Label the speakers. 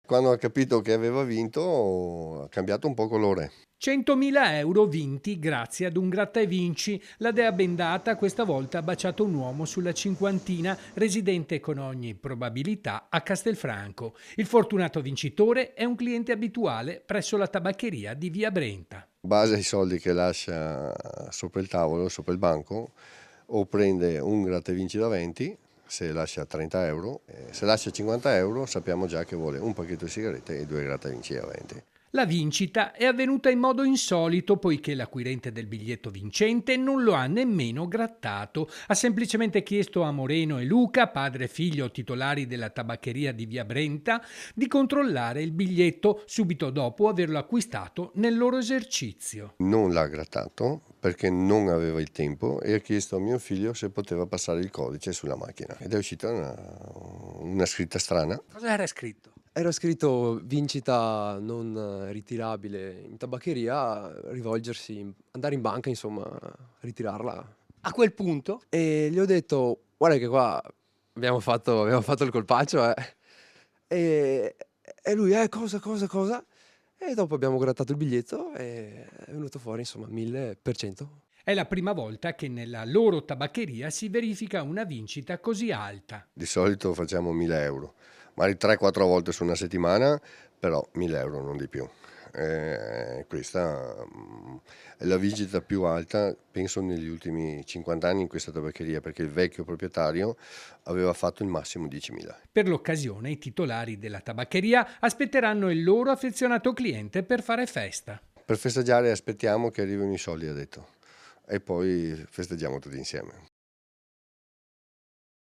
Speaker 1: Quando ha capito che aveva vinto ha cambiato un po' colore.
Speaker 2: 100.000 euro vinti grazie ad un gratta e vinci. La dea bendata questa volta ha baciato un uomo sulla cinquantina, residente con ogni probabilità a Castelfranco. Il fortunato vincitore è un cliente abituale presso la tabaccheria di Via Brenta.
Speaker 1: In base ai soldi che lascia sopra il tavolo, sopra il banco, o prende un gratta e vinci da 20, se lascia 30 euro, se lascia 50 euro sappiamo già che vuole un pacchetto di sigarette e 2 gratta e vinci da 20.
Speaker 2: La vincita è avvenuta in modo insolito poiché l'acquirente del biglietto vincente non lo ha nemmeno grattato. Ha semplicemente chiesto a Moreno e Luca, padre e figlio titolari della tabaccheria di Via Brenta, di controllare il biglietto subito dopo averlo acquistato nel loro esercizio.
Speaker 1: Non l'ha grattato perché non aveva il tempo e ha chiesto a mio figlio se poteva passare il codice sulla macchina. Ed è uscita una scritta strana.
Speaker 2: Cosa era scritto?
Speaker 3: Era scritto vincita non ritirabile in tabaccheria, andare in banca insomma, ritirarla.
Speaker 2: A quel punto
Speaker 3: E gli ho detto: "Guarda che qua abbiamo fatto il colpaccio, eh". E e lui: cosa?" E dopo abbiamo grattato il biglietto e è venuto fuori insomma 1000%.
Speaker 2: è la prima volta che nella loro tabaccheria si verifica una vincita così alta.
Speaker 1: Di solito facciamo 1000 euro, magari 3-4 volte su una settimana, però 1000 euro non di più. Questa è la vincita più alta, penso, negli ultimi 50 anni in questa tabaccheria, perché il vecchio proprietario aveva fatto il massimo 10.000.
Speaker 2: Per l'occasione i titolari della tabaccheria aspetteranno il loro affezionato cliente per fare festa.
Speaker 1: Per festeggiare aspettiamo che arrivino i soldi, ha detto, e poi festeggiamo tutti insieme.